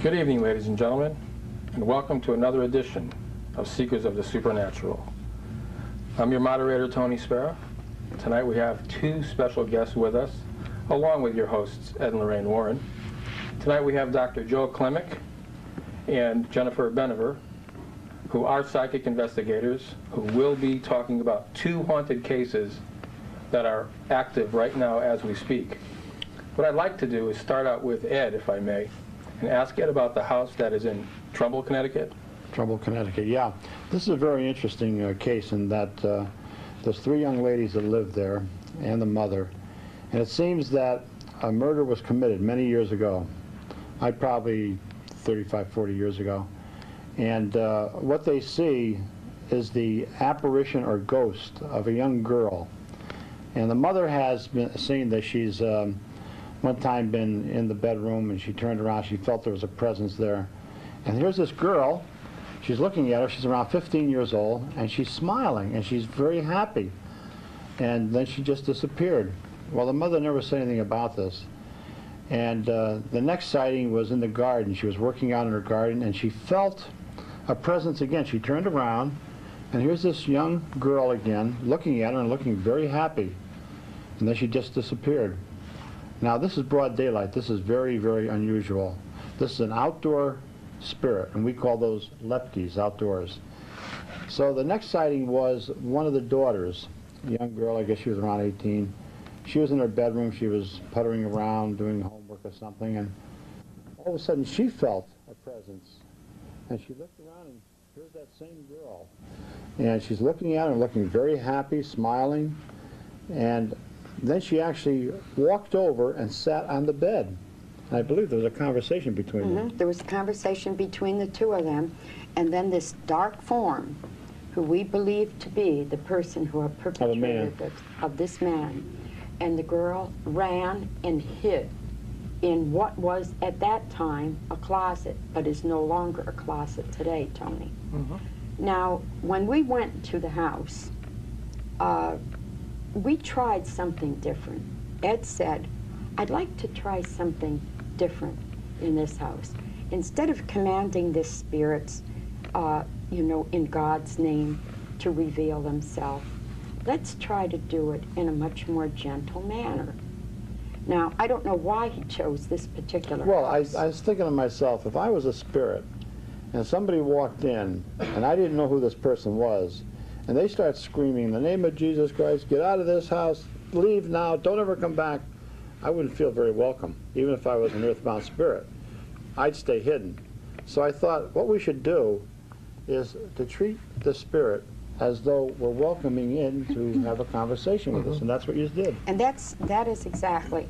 Good evening, ladies and gentlemen, and welcome to another edition of Seekers of the Supernatural. I'm your moderator, Tony Sparrow. Tonight we have two special guests with us, along with your hosts, Ed and Lorraine Warren. Tonight we have Dr. Joe Klemick and Jennifer Benever, who are psychic investigators who will be talking about two haunted cases that are active right now as we speak. What I'd like to do is start out with Ed, if I may, and ask Ed about the house that is in Trumbull, Connecticut. Trumbull, Connecticut, yeah. This is a very interesting case in that there's three young ladies that live there and the mother. And it seems that a murder was committed many years ago. I'd probably 35, 40 years ago. And what they see is the apparition or ghost of a young girl. And the mother has been seen that she's one time been in the bedroom and she turned around, she felt there was a presence there. And here's this girl, she's looking at her, she's around 15 years old, and she's smiling and she's very happy. And then she just disappeared. Well, the mother never said anything about this. And the next sighting was in the garden. She was working out in her garden and she felt a presence again. She turned around and here's this young girl again looking at her and looking very happy. And then she just disappeared. Now this is broad daylight. This is very, very unusual. This is an outdoor spirit, and we call those lepties, outdoors. So the next sighting was one of the daughters, a young girl, I guess she was around 18. She was in her bedroom, she was puttering around doing homework or something, and all of a sudden she felt a presence. And she looked around and here's that same girl. And she's looking at her and looking very happy, smiling, and then she actually walked over and sat on the bed. And I believe there was a conversation between them. There was a conversation between the two of them, and then this dark form, who we believe to be the person who had perpetrated it, of this man, and the girl ran and hid in what was at that time a closet, but is no longer a closet today, Tony. Now, when we went to the house, we tried something different. Ed said, I'd like to try something different in this house. Instead of commanding the spirits, you know, in God's name to reveal themselves, let's try to do it in a much more gentle manner. Now, I don't know why he chose this particular house. I was thinking to myself, if I was a spirit and somebody walked in and I didn't know who this person was, and they start screaming, in the name of Jesus Christ, get out of this house, leave now, don't ever come back, I wouldn't feel very welcome, even if I was an earthbound spirit. I'd stay hidden. So I thought what we should do is to treat the spirit as though we're welcoming in to have a conversation with us, and that's what you did. And that is exactly.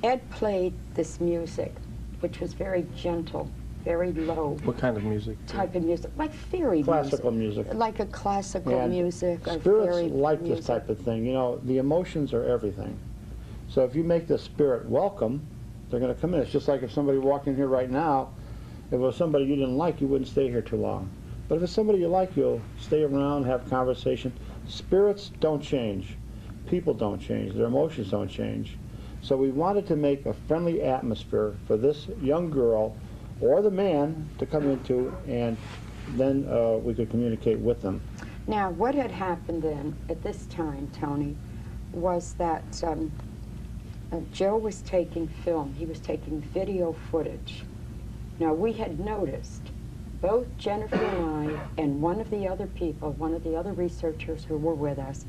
Ed played this music, which was very gentle, very low. What kind of music? Type of music, like fairy classical music. Like a classical music. Spirits like this type of thing. You know, the emotions are everything. So if you make the spirit welcome, they're going to come in. It's just like if somebody walked in here right now, if it was somebody you didn't like, you wouldn't stay here too long. But if it's somebody you like, you'll stay around, have conversation. Spirits don't change. People don't change. Their emotions don't change. So we wanted to make a friendly atmosphere for this young girl or the man to come into, and then we could communicate with them. Now, what had happened then at this time, Tony, was that Joe was taking film. He was taking video footage. Now, we had noticed, both Jennifer and I and one of the other people, one of the other researchers who were with us,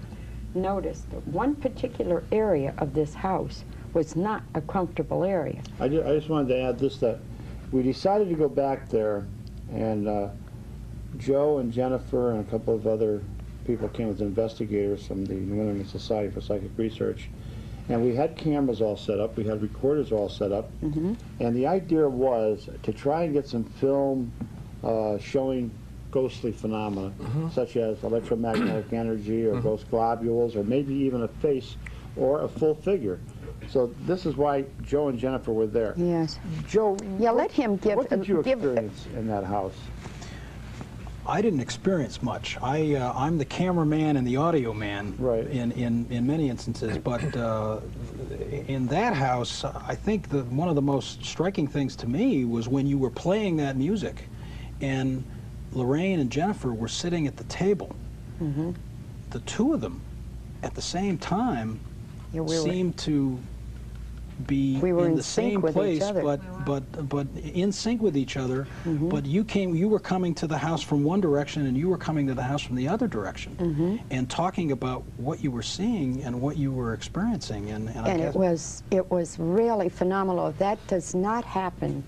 noticed that one particular area of this house was not a comfortable area. I just wanted to add this, that we decided to go back there, and Joe and Jennifer and a couple of other people came as investigators from the New England Society for Psychic Research, and we had cameras all set up, we had recorders all set up, and the idea was to try and get some film showing ghostly phenomena, such as electromagnetic energy or ghost globules, or maybe even a face or a full figure. So this is why Joe and Jennifer were there. Yes. Joe, yeah, let him give. What did you experience in that house? I didn't experience much. I'm the cameraman and the audio man right. in many instances, but in that house, I think that one of the most striking things to me was when you were playing that music, and Lorraine and Jennifer were sitting at the table. Mm-hmm. The two of them, at the same time, seemed to be in the same place, but in sync with each other. Mm-hmm. But you were coming to the house from one direction, and you were coming to the house from the other direction, Mm-hmm. and talking about what you were seeing and what you were experiencing. And I guess it was really phenomenal. That does not happen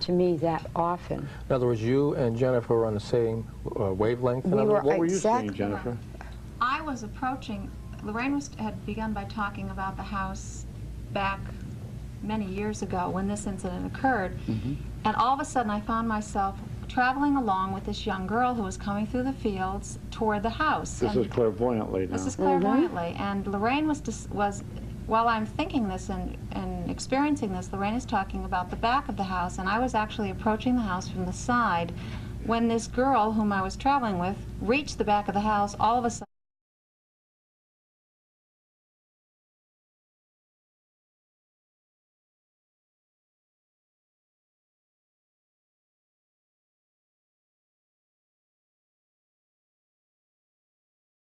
to me that often. In other words, you and Jennifer were on the same wavelength? We were What were you exact- seeing, Jennifer? I was approaching, Lorraine had begun by talking about the house back many years ago when this incident occurred. Mm-hmm. And all of a sudden I found myself traveling along with this young girl who was coming through the fields toward the house. This is clairvoyantly now. This is clairvoyantly. And Lorraine was while I'm thinking this and experiencing this, Lorraine is talking about the back of the house, and I was actually approaching the house from the side when this girl whom I was traveling with reached the back of the house. All of a sudden